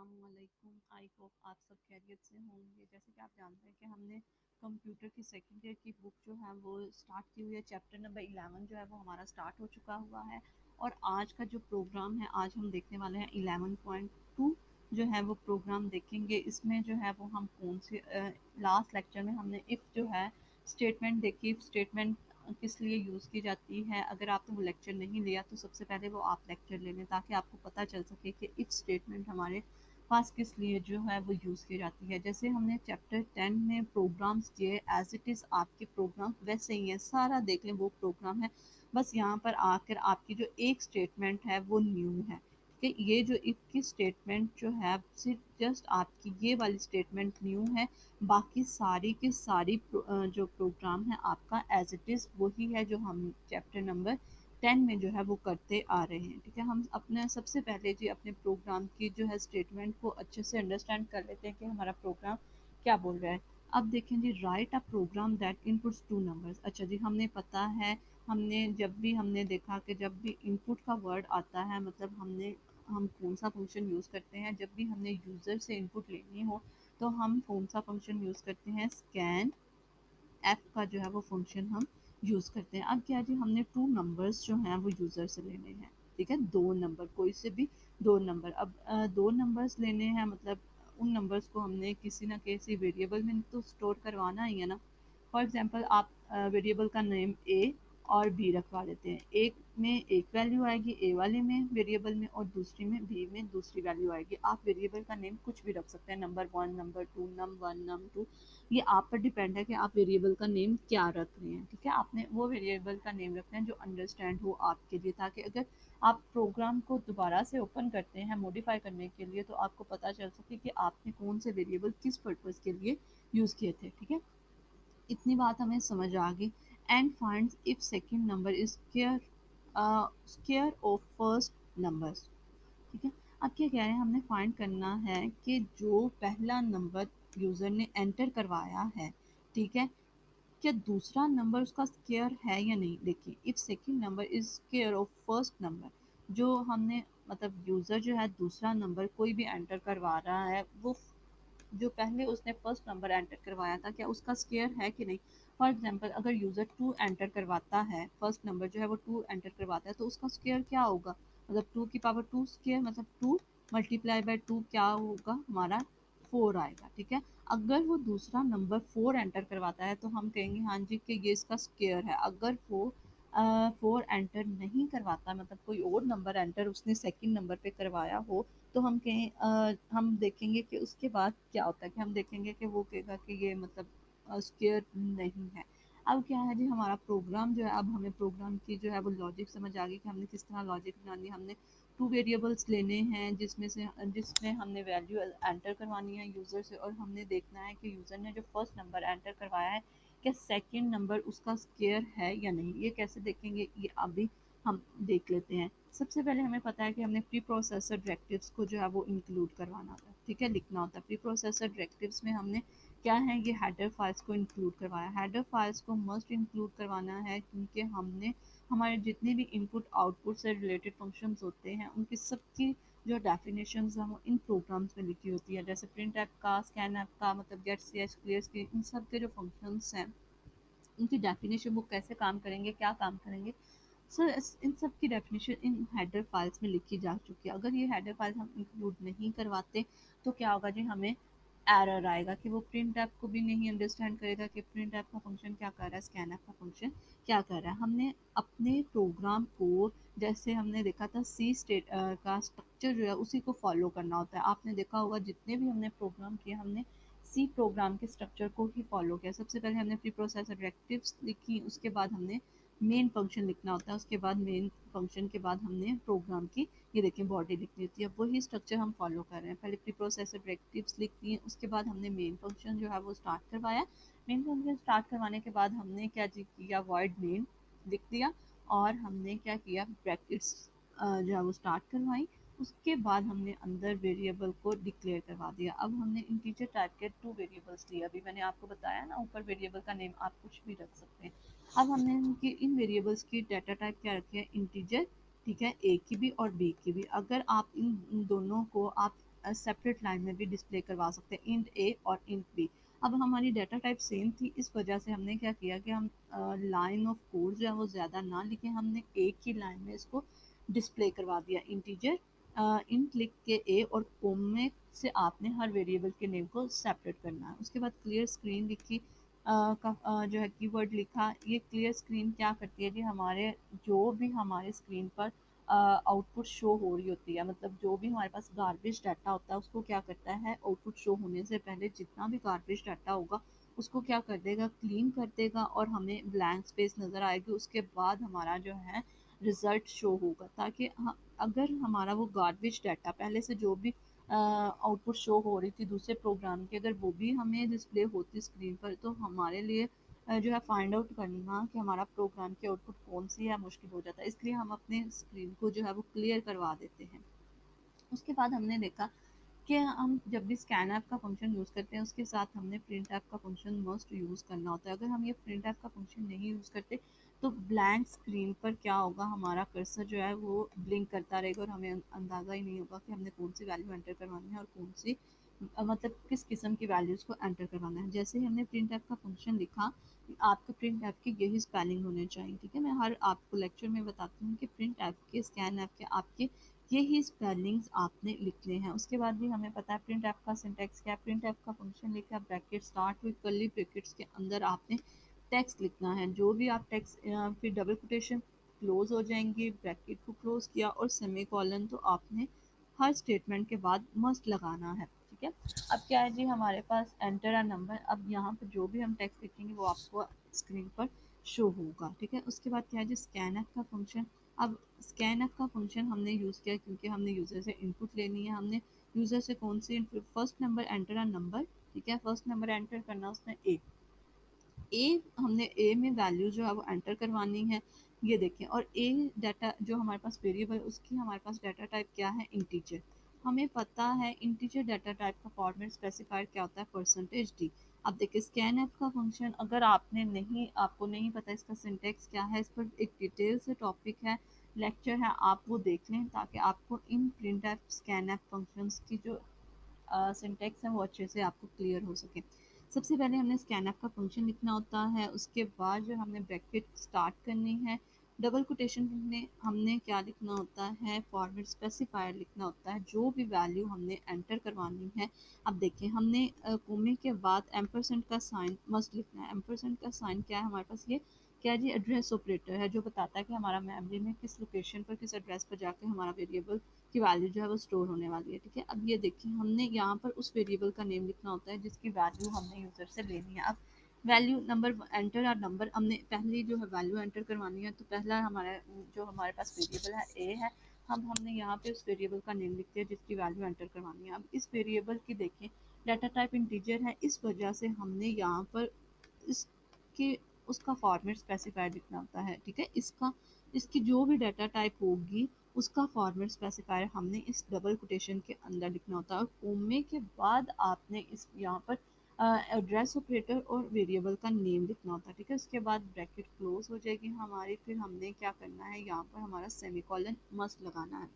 अस्सलामुअलैकुम। I hope आप सब खैरियत से होंगे। जैसे कि आप जानते हैं कि हमने कंप्यूटर की सेकेंड ईयर की बुक जो है वो स्टार्ट की हुई है। चैप्टर नंबर 11 जो है वो हमारा स्टार्ट हो चुका हुआ है। और आज का जो प्रोग्राम है, आज हम देखने वाले हैं 11.2 जो है वो प्रोग्राम देखेंगे। इसमें जो है वो हम कौन से लास्ट लेक्चर में हमने इफ़ जो है स्टेटमेंट देखी। इफ़ स्टेटमेंट किस लिए यूज़ की जाती है। अगर आपने वो लेक्चर नहीं लिया तो सबसे पहले वो आप लेक्चर ले लें, ताकि आपको पता चल सके कि इफ स्टेटमेंट हमारे पास किस लिए जो है वो यूज़ की जाती है। जैसे हमने चैप्टर 10 में प्रोग्राम्स किए, एज इट इज़ आपके प्रोग्राम वैसे ही है, सारा देख लें वो प्रोग्राम है। बस यहाँ पर आकर आपकी जो एक स्टेटमेंट है वो न्यू है कि ये जो इफ की स्टेटमेंट जो है सिर्फ जस्ट आपकी ये वाली स्टेटमेंट न्यू है। बाकी सारी की सारी जो प्रोग्राम है आपका एज इट इज़ वही है जो हम चैप्टर नंबर 10 में जो है वो करते आ रहे हैं। ठीक है, हम अपने सबसे पहले जी अपने प्रोग्राम की जो है स्टेटमेंट को अच्छे से अंडरस्टैंड कर लेते हैं कि हमारा प्रोग्राम क्या बोल रहा है। अब देखें जी, write a program that inputs two numbers. अच्छा जी, हमें पता है, हमने जब भी हमने देखा कि जब भी इनपुट का वर्ड आता है, मतलब हम कौन सा फंक्शन यूज़ करते हैं। जब भी हमने यूज़र से इनपुट लेनी हो तो हम कौन सा फंक्शन यूज़ करते हैं, स्कैन एफ का जो है वो फंक्शन हम यूज़ करते हैं। अब क्या है जी, हमने टू नंबर्स जो हैं वो यूज़र से लेने हैं। ठीक है, दो नंबर, कोई से भी दो नंबर। अब दो नंबर्स लेने हैं, मतलब उन नंबर्स को हमने किसी ना किसी वेरिएबल में तो स्टोर करवाना ही है ना। फॉर एग्जांपल आप वेरिएबल का नेम ए और बी रखवा देते हैं। एक में एक वैल्यू आएगी ए वाले में वेरिएबल में, और दूसरी में बी में दूसरी वैल्यू आएगी। आप वेरिएबल का नेम कुछ भी रख सकते हैं, number one, number two, num one, num two. ये आप पर डिपेंड है कि आप वेरिएबल का नेम क्या रख रहे हैं। ठीक है, आपने वो वेरिएबल का नेम रखना है जो अंडरस्टैंड हो आपके लिए, ताकि अगर आप प्रोग्राम को दोबारा से ओपन करते हैं मॉडिफाई करने के लिए तो आपको पता चल सके कि आपने कौन से वेरिएबल किस पर्पज़ के लिए यूज़ किए थे। ठीक है, इतनी बात हमें समझ आ गई। And finds if second number is square of first numbers. ठीक है, अब क्या कह रहे हैं, हमने फाइंड करना है कि जो पहला नंबर यूज़र ने एंटर करवाया है, ठीक है, क्या दूसरा नंबर उसका स्क्वायर है या नहीं। देखिए, if second number is square of first number, जो हमने मतलब यूज़र जो है दूसरा नंबर कोई भी एंटर करवा रहा है, वो जो पहले उसने फर्स्ट नंबर एंटर करवाया था क्या उसका स्क्वायर है कि नहीं। फॉर एग्जांपल, अगर यूज़र टू एंटर करवाता है, फर्स्ट नंबर जो है वो टू एंटर करवाता है, तो उसका स्क्वायर क्या होगा, मतलब टू की पावर टू स्क्वायर, मतलब टू मल्टीप्लाई बाय टू क्या होगा हमारा, फोर आएगा। ठीक है, अगर वो दूसरा नंबर फोर एंटर करवाता है तो हम कहेंगे हाँ जी कि ये इसका स्क्वायर है। अगर वो फोर एंटर नहीं करवाता, मतलब कोई और नंबर एंटर उसने सेकंड नंबर पे करवाया हो, तो हम कहें हम देखेंगे कि उसके बाद क्या होता है, कि हम देखेंगे कि वो कहेगा कि ये मतलब स्क्वायर नहीं है। अब क्या है जी, हमारा प्रोग्राम जो है, अब हमें प्रोग्राम की जो है वो लॉजिक समझ आ गई कि हमने किस तरह लॉजिक बनानी है। हमने टू वेरिएबल्स लेने हैं जिसमें हमने वैल्यू एंटर करवानी है यूज़र से, और हमने देखना है कि यूज़र ने जो फर्स्ट नंबर एंटर करवाया है क्या सेकंड नंबर उसका स्क्वायर है या नहीं। ये कैसे देखेंगे, ये अभी हम देख लेते हैं। सबसे पहले हमें पता है कि हमने प्री प्रोसेसर डायरेक्टिव्स को जो है वो इंक्लूड करवाना होता है। ठीक है, लिखना होता है। प्री प्रोसेसर डायरेक्टिव्स में हमने क्या है, ये हेडर फाइल्स को इंक्लूड करवाया। हेडर फाइल्स को मस्ट इंक्लूड करवाना है, क्योंकि हमने हमारे जितने भी इनपुट आउटपुट से रिलेटेड फंक्शंस होते हैं उनकी सबकी जो डेफिनेशंस हैं वो इन प्रोग्राम्स में लिखी होती है। जैसे प्रिंट ऐप का, स्कैन ऐप का, मतलब गेट सी एच क्लियर की, इन सब के जो फंक्शंस हैं उनकी डेफिनेशन वो कैसे काम करेंगे, क्या काम करेंगे, सर इन सब की डेफिनेशन इन हेडर फाइल्स में लिखी जा चुकी है। अगर ये हेडर फाइल्स हम इंक्लूड नहीं करवाते तो क्या होगा जी, हमें एरर आएगा कि वो प्रिंट ऐप को भी नहीं अंडरस्टैंड करेगा कि प्रिंट ऐप का फंक्शन क्या कर रहा है, स्कैन ऐप का फंक्शन क्या कर रहा है। हमने अपने प्रोग्राम को, जैसे हमने देखा था सी स्टेट का स्ट्रक्चर जो है उसी को फॉलो करना होता है। आपने देखा होगा जितने भी हमने प्रोग्राम किए, हमने सी प्रोग्राम के स्ट्रक्चर को ही फॉलो किया। सबसे पहले हमने प्री प्रोसेसर डायरेक्टिव्स लिखी, उसके बाद हमने मेन फंक्शन लिखना होता है, उसके बाद मेन फंक्शन के बाद हमने प्रोग्राम की ये देखिए बॉडी लिखनी होती है। वही स्ट्रक्चर हम फॉलो कर रहे हैं। पहले प्री प्रोसेसर डायरेक्टिव्स लिख दिए, उसके बाद हमने मेन फंक्शन जो है वो स्टार्ट करवाया। मेन फंक्शन स्टार्ट करवाने के बाद हमने क्या जी किया, वॉइड मेन लिख दिया, और हमने क्या किया, ब्रैकेट्स जो है वो स्टार्ट करवाई। उसके बाद हमने अंदर वेरिएबल को डिक्लेयर करवा दिया। अब हमने इंटीजर टाइप के टू वेरिएबल्स लिए, अभी मैंने आपको बताया ना ऊपर, वेरिएबल का नेम आप कुछ भी रख सकते हैं। अब हमने इनकी इन वेरिएबल्स की डाटा टाइप क्या रखी है, इंटीजर। ठीक है, ए की भी और बी की भी। अगर आप इन दोनों को आप सेपरेट लाइन में भी डिस्प्ले करवा सकते हैं, इंट ए और इंट बी। अब हमारी डाटा टाइप सेम थी, इस वजह से हमने क्या किया कि हम लाइन ऑफ कोड जो है वो ज़्यादा ना लिखे, हमने एक ही लाइन में इसको डिस्प्ले करवा दिया इंटीजर इंट लिख के ए और कोमे से आपने हर वेरिएबल के नेम को सेपरेट करना है। उसके बाद क्लियर स्क्रीन लिखी जो है कीवर्ड लिखा। ये क्लियर स्क्रीन क्या करती है जी, हमारे जो भी हमारे स्क्रीन पर आउटपुट शो हो रही होती है, मतलब जो भी हमारे पास गार्बेज डाटा होता है उसको क्या करता है, आउटपुट शो होने से पहले जितना भी गार्बेज डाटा होगा उसको क्या कर देगा, क्लीन कर देगा और हमें ब्लैंक स्पेस नज़र आएगी। उसके बाद हमारा जो है रिजल्ट शो होगा, ताकि अगर हमारा वो गार्बेज डाटा पहले से जो भी आउटपुट शो हो रही थी दूसरे प्रोग्राम की, अगर वो भी हमें डिस्प्ले होती स्क्रीन पर, तो हमारे लिए जो है फाइंड आउट करना कि हमारा प्रोग्राम की आउटपुट कौन सी है मुश्किल हो जाता है। इसलिए हम अपने स्क्रीन को जो है वो क्लियर करवा देते हैं। उसके बाद हमने देखा कि हम जब भी स्कैन ऐप का फंक्शन यूज़ करते हैं उसके साथ हमने प्रिंट ऐप का फंक्शन मस्ट यूज़ करना होता है। अगर हम ये प्रिंट ऐप का फंक्शन नहीं यूज़ करते तो ब्लैंक स्क्रीन पर क्या होगा, हमारा कर्सर जो है वो ब्लिंक करता रहेगा और हमें अंदाज़ा ही नहीं होगा कि हमने कौन सी वैल्यू एंटर करवानी है और कौन सी मतलब किस किस्म की वैल्यूज़ को एंटर करवाना है। जैसे ही हमने प्रिंट ऐप का फंक्शन लिखा, आपके प्रिंट ऐप की यही स्पेलिंग होने चाहिए, ठीक है। मैं हर आपको लेक्चर में बताती हूँ कि प्रिंट ऐप के, स्कैन ऐप के आपके ये ही स्पेलिंग्स आपने लिखने हैं। उसके बाद भी हमें पता है प्रिंट ऐप का सिंटैक्स क्या है। प्रिंट ऐप का फंक्शन लिखा, ब्रैकेट स्टार्ट हुई कर्ली ब्रैकेट्स के अंदर आपने टेक्स्ट लिखना है। जो भी आप टेक्स्ट फिर डबल कोटेशन क्लोज हो जाएंगे, ब्रैकेट को क्लोज किया और सेमी कॉलन तो आपने हर स्टेटमेंट के बाद मस्ट लगाना है, ठीक है। अब क्या है जी, हमारे पास एंटर अ नंबर। अब यहाँ पर जो भी हम टेक्स्ट लिखेंगे वो आपको स्क्रीन पर शो होगा, ठीक है। उसके बाद क्या है जी, स्कैन ऐप का फंक्शन। अब स्कैन ऐप का फंक्शन हमने यूज़ किया क्योंकि हमने यूज़र से इनपुट लेनी है। हमने यूज़र से कौन सी input, first number enter a number, ठीक है। फर्स्ट नंबर एंटर करना उसने ए, हमने ए में वैल्यू जो है वो एंटर करवानी है, ये देखें। और ए डाटा जो हमारे पास वेरिएबल उसकी हमारे पास डाटा टाइप क्या है, इंटीजर। हमें पता है इंटीजर डाटा टाइप का फॉर्मेट स्पेसिफायर क्या होता है, परसेंटेज डी। अब देखिए स्कैन ऐप का फंक्शन, अगर आपको नहीं पता इसका सिंटेक्स क्या है, इस पर एक डिटेल से टॉपिक है, लेक्चर है, आप वो देख लें ताकि आपको in print F scan app functions की जो सिंटेक्स है वो अच्छे से आपको क्लियर हो सके। सबसे पहले हमने स्कैनअप का फंक्शन लिखना होता है, उसके बाद जो हमने ब्रैकेट स्टार्ट करनी है, डबल कोटेशन में हमने क्या लिखना होता है, फॉर्मेट स्पेसिफायर लिखना होता है, जो भी वैल्यू हमने एंटर करवानी है। अब देखिए हमने कोमे के बाद एम्परसेंट का साइन मस्ट लिखना है। एम्परसेंट का साइन क्या है हमारे पास, ये क्या जी, एड्रेस ऑपरेटर है जो बताता है कि हमारा मेमोरी में किस लोकेशन पर, किस एड्रेस पर जाके हमारा वेरिएबल की वैल्यू जो है वो स्टोर होने वाली है, ठीक है। अब ये देखिए हमने यहाँ पर उस वेरिएबल का नेम लिखना होता है जिसकी वैल्यू हमने यूज़र से लेनी है। अब वैल्यू नंबर एंटर और नंबर, हमने पहली जो है वैल्यू एंटर करवानी है, तो पहला हमारा जो हमारे पास वेरिएबल है ए है, हमने यहाँ पे उस वेरिएबल का नेम लिख दिया जिसकी वैल्यू एंटर करवानी है। अब इस वेरिएबल की देखिए डाटा टाइप इंटीजर है, इस वजह से हमने यहाँ पर इसके उसका फॉर्मेट स्पेसिफायर लिखना होता है, ठीक है। इसकी जो भी डाटा टाइप होगी उसका फॉर्मेट स्पेसिफायर हमने इस डबल कोटेशन के अंदर लिखना होता है। और कोमे के बाद आपने इस यहाँ पर एड्रेस ऑपरेटर और वेरिएबल का नेम लिखना होता है, ठीक है। उसके बाद ब्रैकेट क्लोज हो जाएगी हमारी, फिर हमने क्या करना है, यहाँ पर हमारा सेमीकोलन मस्ट लगाना है।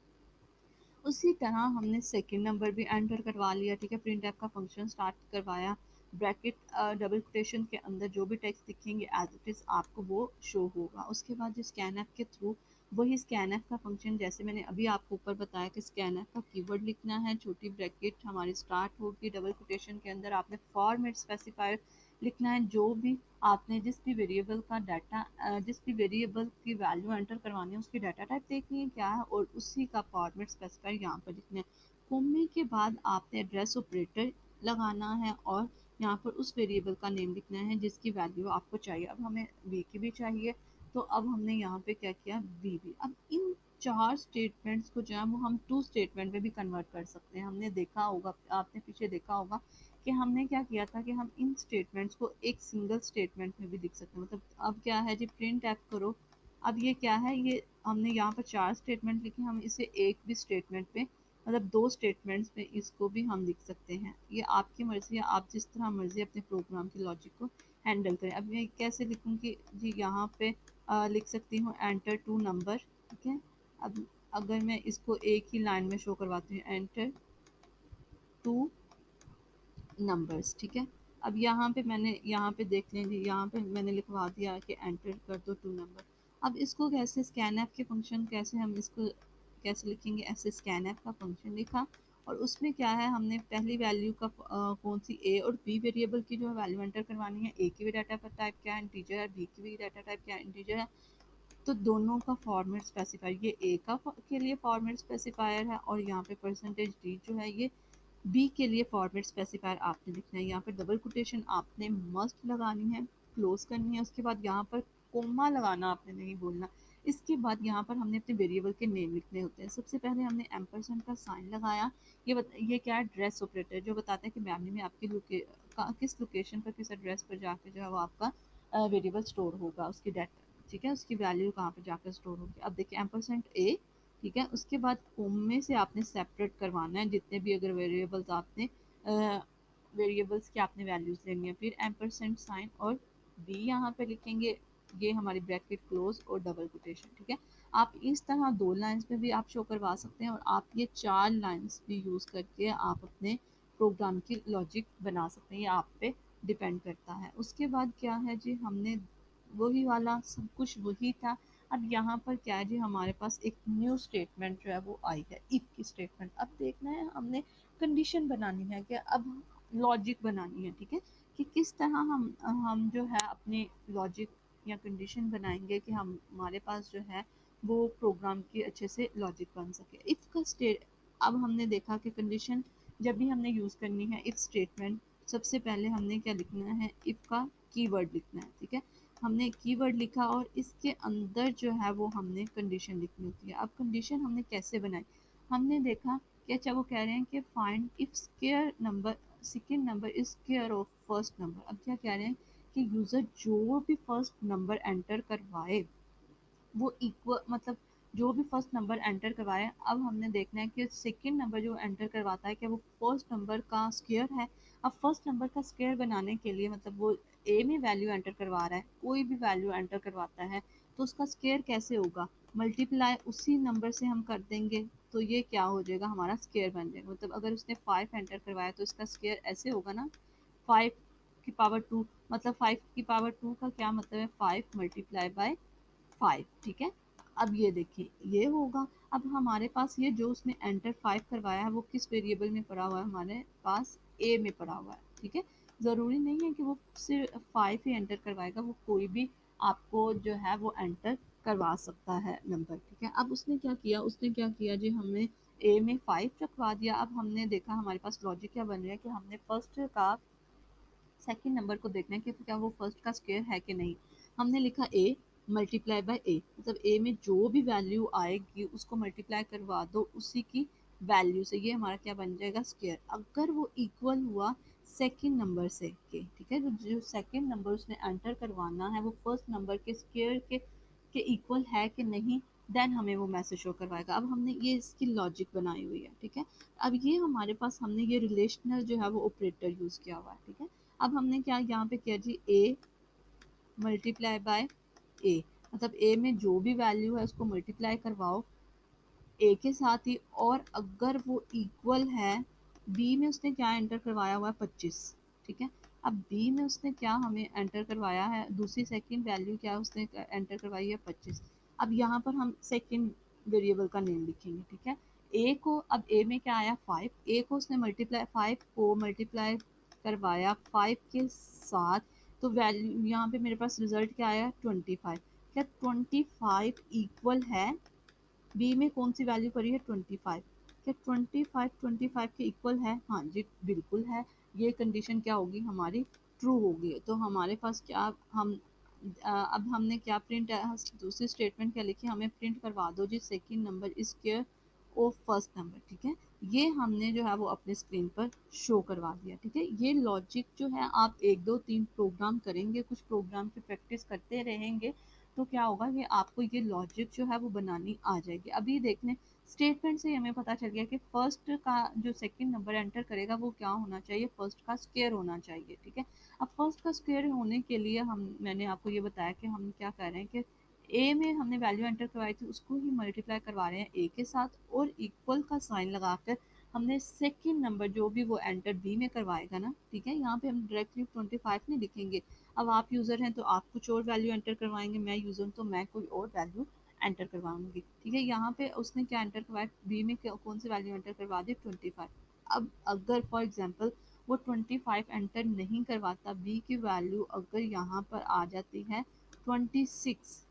उसी तरह हमने सेकंड नंबर भी एंटर करवा लिया, ठीक है। प्रिंट ऐप का फंक्शन स्टार्ट करवाया, ब्रैकेट डबल कोटेशन के अंदर जो भी टेक्स्ट दिखेंगे एज इट इज़ आपको वो शो होगा। उसके बाद जो स्कैन ऐप के थ्रू वही स्कैन ऐप का फंक्शन, जैसे मैंने अभी आपको ऊपर बताया कि स्कैन ऐप का कीवर्ड लिखना है, छोटी ब्रैकेट हमारी स्टार्ट होगी, डबल कोटेशन के अंदर आपने फॉर्मेट स्पेसिफायर लिखना है। जो भी आपने जिस भी वेरिएबल का डाटा जिस भी वेरिएबल की वैल्यू एंटर करवानी है उसकी डाटा टाइप देखनी है क्या है और उसी का फॉर्मेट स्पेसिफायर यहाँ पर लिखना है। कोमे के बाद आपने एड्रेस ऑपरेटर लगाना है और यहाँ पर उस वेरिएबल का नेम लिखना है जिसकी वैल्यू आपको चाहिए। अब हमें वी की भी चाहिए, तो अब हमने यहाँ पे क्या किया, वी भी। अब इन चार स्टेटमेंट्स को जो है वो हम टू स्टेटमेंट में भी कन्वर्ट कर सकते हैं। हमने देखा होगा, आपने पीछे देखा होगा कि हमने क्या किया था कि हम इन स्टेटमेंट्स को एक सिंगल स्टेटमेंट में भी लिख सकते हैं। मतलब अब क्या है जी, प्रिंट ऐप करो। अब ये क्या है, ये हमने यहाँ पर चार स्टेटमेंट लिखे, हम इसे एक भी स्टेटमेंट पे, मतलब दो स्टेटमेंट्स में इसको भी हम लिख सकते हैं। ये आपकी मर्ज़ी है, आप जिस तरह मर्ज़ी अपने प्रोग्राम की लॉजिक को हैंडल करें। अब मैं कैसे लिखूँगी जी, यहाँ पे लिख सकती हूँ एंटर टू नंबर, ठीक है। अब अगर मैं इसको एक ही लाइन में शो करवाती हूँ, एंटर टू नंबर्स, ठीक है। अब यहाँ पे देख लीजिए, यहाँ पे मैंने लिखवा दिया कि एंटर कर दो टू नंबर। अब इसको कैसे स्कैन ऐप के फंक्शन कैसे हम इसको कैसे लिखेंगे, ऐसे स्कैन ऐप का फंक्शन लिखा और उसमें क्या है हमने पहली वैल्यू का कौन सी ए और बी वेरिएबल की जो है वैल्यू एंटर करवानी है। ए की भी डाटा टाइप क्या है, इंटीजर है, बी की भी डाटा टाइप क्या है, इंटीजर है। तो दोनों का फॉर्मेट स्पेसिफायर ये ए का के लिए फॉर्मेट स्पेसिफायर है और यहाँ पे परसेंटेज डी जो है ये बी के लिए फॉर्मेट स्पेसिफायर आपने लिखना है। यहाँ पर डबल कोटेशन आपने मस्ट लगानी है, क्लोज करनी है। उसके बाद यहाँ पर कोमा लगाना आपने नहीं बोलना। इसके बाद यहाँ पर हमने अपने वेरिएबल के नेम लिखने होते हैं। सबसे पहले हमने एम्परसेंड का साइन लगाया। ये क्या है, एड्रेस ऑपरेटर जो बताता है कि मेमोरी में आपकी किस लोकेशन पर किस एड्रेस पर जाकर जो है वो आपका वेरिएबल स्टोर होगा, उसकी डाटा, ठीक है, उसकी वैल्यू कहाँ पर जाकर स्टोर होगी। अब देखिए एम्परसेंड ए, ठीक है। उसके बाद कोमे से आपने सेपरेट करवाना है जितने भी अगर वेरिएबल्स आपने वेरिएबल्स की आपने वैल्यूज लेनी है। फिर एम्परसेंड साइन और बी यहाँ पे लिखेंगे, ये हमारी ब्रैकेट क्लोज और डबल कोटेशन, ठीक है। आप इस तरह दो लाइंस में भी आप शो करवा सकते हैं और आप ये चार लाइंस भी यूज़ करके आप अपने प्रोग्राम की लॉजिक बना सकते हैं। ये आप पे डिपेंड करता है। उसके बाद क्या है जी, हमने वही वाला सब कुछ वही था। अब यहाँ पर क्या है जी, हमारे पास एक न्यू स्टेटमेंट जो है वो आई है, इफ की स्टेटमेंट। अब देखना है हमने कंडीशन बनानी है कि अब लॉजिक बनानी है, ठीक है, कि किस तरह हम जो है अपनी लॉजिक या कंडीशन बनाएंगे कि हम हमारे पास जो है वो प्रोग्राम की अच्छे से लॉजिक बन सके। इफ का स्टेट, अब हमने देखा कि कंडीशन जब भी हमने यूज़ करनी है इफ स्टेटमेंट, सबसे पहले हमने क्या लिखना है, इफ का कीवर्ड लिखना है, ठीक है। हमने कीवर्ड लिखा और इसके अंदर जो है वो हमने कंडीशन लिखनी होती है। अब कंडीशन हमने कैसे बनाई, हमने देखा कि अच्छा वो कह रहे हैं कि find if square number second number is square of first number. अब क्या कह रहे हैं कि यूज़र जो भी फर्स्ट नंबर एंटर करवाए वो इक्वल, मतलब जो भी फर्स्ट नंबर एंटर करवाए। अब हमने देखना है कि सेकंड नंबर जो एंटर करवाता है क्या वो फर्स्ट नंबर का स्क्वायर है। अब फर्स्ट नंबर का स्क्वायर बनाने के लिए मतलब वो ए में वैल्यू एंटर करवा रहा है, कोई भी वैल्यू एंटर करवाता है तो उसका स्क्वायर कैसे होगा, मल्टीप्लाई उसी नंबर से हम कर देंगे तो ये क्या हो जाएगा, हमारा स्क्वायर बन जाएगा। मतलब अगर उसने 5 एंटर करवाया तो इसका स्क्वायर ऐसे होगा ना, 5 की पावर 2, मतलब 5 की पावर 2 का क्या मतलब है, 5 मल्टीप्लाई बाय 5, ठीक है। अब ये देखिए ये होगा। अब हमारे पास ये जो उसने एंटर 5 करवाया है वो किस वेरिएबल में पड़ा हुआ है, हमारे पास ए में पड़ा हुआ है, ठीक है। ज़रूरी नहीं है कि वो सिर्फ 5 ही एंटर करवाएगा, वो कोई भी आपको जो है वो एंटर करवा सकता है नंबर, ठीक है। अब उसने क्या किया जी, हमने ए में 5 रखवा दिया। अब हमने देखा हमारे पास लॉजिक क्या बन रहा है कि हमने फर्स्ट का सेकंड नंबर को देखना है कि क्या वो फर्स्ट का स्क्वायर है कि नहीं। हमने लिखा ए मल्टीप्लाई बाय ए, मतलब ए में जो भी वैल्यू आएगी उसको मल्टीप्लाई करवा दो उसी की वैल्यू से, ये हमारा क्या बन जाएगा, स्क्वायर। अगर वो इक्वल हुआ सेकंड नंबर से के, ठीक है, जो सेकंड नंबर उसने एंटर करवाना है वो फर्स्ट नंबर के स्क्वायर के इक्वल है कि नहीं, देन हमें वो मैसेज शो करवाएगा। अब हमने ये इसकी लॉजिक बनाई हुई है, ठीक है। अब ये हमारे पास हमने ये रिलेशनल जो है वो ऑपरेटर यूज़ किया हुआ है, ठीक है। अब हमने क्या यहाँ पे किया जी, ए मल्टीप्लाई बाय ए, मतलब ए में जो भी वैल्यू है उसको मल्टीप्लाई करवाओ ए के साथ ही, और अगर वो इक्वल है, बी में उसने क्या एंटर करवाया हुआ है 25, ठीक है। अब बी में उसने क्या हमें एंटर करवाया है, दूसरी सेकंड वैल्यू क्या उसने एंटर करवाई है 25। अब यहाँ पर हम सेकंड वेरिएबल का नेम लिखेंगे, ठीक है। ए को, अब ए में क्या आया 5, ए को उसने मल्टीप्लाई 5 को मल्टीप्लाई करवाया 5 के साथ, तो वैल्यू यहाँ पे मेरे पास रिजल्ट क्या आया 25। क्या 25 इक्वल है, बी में कौन सी वैल्यू पड़ी है 25, क्या 25 के इक्वल है, हाँ जी बिल्कुल है। ये कंडीशन क्या होगी हमारी, ट्रू होगी। तो हमारे पास क्या, हम अब हमने क्या प्रिंट, दूसरी स्टेटमेंट क्या लिखी, हमें प्रिंट करवा दो जी second number is square of first number, ठीक है। ये हमने जो है वो अपने स्क्रीन पर शो करवा दिया, ठीक है। ये लॉजिक जो है आप 1 2 3 प्रोग्राम करेंगे, कुछ प्रोग्राम की प्रैक्टिस करते रहेंगे तो क्या होगा कि आपको ये लॉजिक जो है वो बनानी आ जाएगी। अभी देखने स्टेटमेंट से हमें पता चल गया कि फर्स्ट का जो सेकंड नंबर एंटर करेगा वो क्या होना चाहिए, फर्स्ट का स्क्वायर होना चाहिए, ठीक है। अब फर्स्ट का स्क्वायर होने के लिए हम, मैंने आपको ये बताया कि हम क्या कर रहे हैं कि ए में हमने वैल्यू एंटर करवाई थी उसको ही मल्टीप्लाई करवा रहे हैं ए के साथ और इक्वल का साइन लगाकर हमने सेकंड नंबर जो भी वो एंटर बी में करवाएगा ना, ठीक है, यहाँ पे हम डायरेक्टली 25 नहीं लिखेंगे। अब आप यूज़र हैं तो आप कुछ और वैल्यू एंटर करवाएंगे, मैं यूज़र हूँ तो मैं कोई और वैल्यू एंटर करवाऊंगी, ठीक है। यहाँ पे उसने क्या एंटर करवाया, बी में कौन सी वैल्यू एंटर करवा दी, 25। अब अगर फॉर एग्जांपल वो 25 एंटर नहीं करवाता, बी की वैल्यू अगर यहाँ पर आ जाती है 26,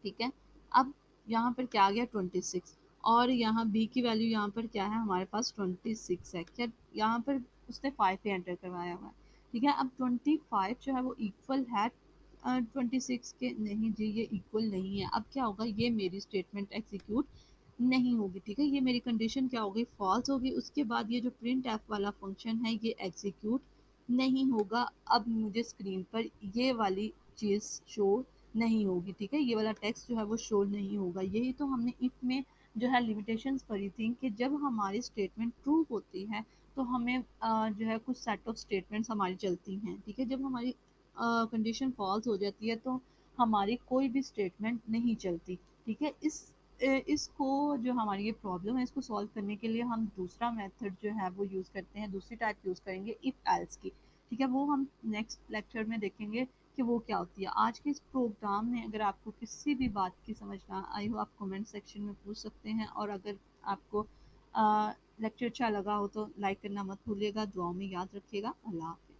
ठीक है। अब यहाँ पर क्या आ गया, 26, और यहाँ बी की वैल्यू यहाँ पर क्या है, हमारे पास 26 है, क्या यहाँ पर उसने 5 पे एंटर करवाया हुआ है, ठीक है। अब 25 जो है वो इक्वल है 26 के, नहीं जी ये इक्वल नहीं है। अब क्या होगा, ये मेरी स्टेटमेंट एग्जीक्यूट नहीं होगी, ठीक है, ये मेरी कंडीशन क्या होगी, फॉल्स होगी। उसके बाद ये जो प्रिंट एफ वाला फंक्शन है ये एग्जीक्यूट नहीं होगा। अब मुझे स्क्रीन पर ये वाली चीज़ शो नहीं होगी, ठीक है, ये वाला टेक्स्ट जो है वो शो नहीं होगा। यही तो हमने इफ में जो है लिमिटेशंस पढ़ी थी कि जब हमारी स्टेटमेंट ट्रू होती है तो हमें जो है कुछ सेट ऑफ स्टेटमेंट्स हमारी चलती हैं, ठीक है। जब हमारी कंडीशन फॉल्स हो जाती है तो हमारी कोई भी स्टेटमेंट नहीं चलती, ठीक है। इसको जो हमारी ये प्रॉब्लम है इसको सॉल्व करने के लिए हम दूसरा मेथड जो है वो यूज़ करते हैं, दूसरी टाइप यूज़ करेंगे इफ़ एल्स की, ठीक है। वो हम नेक्स्ट लेक्चर में देखेंगे कि वो क्या होती है। आज के इस प्रोग्राम में अगर आपको किसी भी बात की समझ ना आई हो, आप कमेंट सेक्शन में पूछ सकते हैं, और अगर आपको लेक्चर अच्छा लगा हो तो लाइक करना मत भूलिएगा। दुआओं में याद रखिएगा। अल्लाह हाफ़िज़।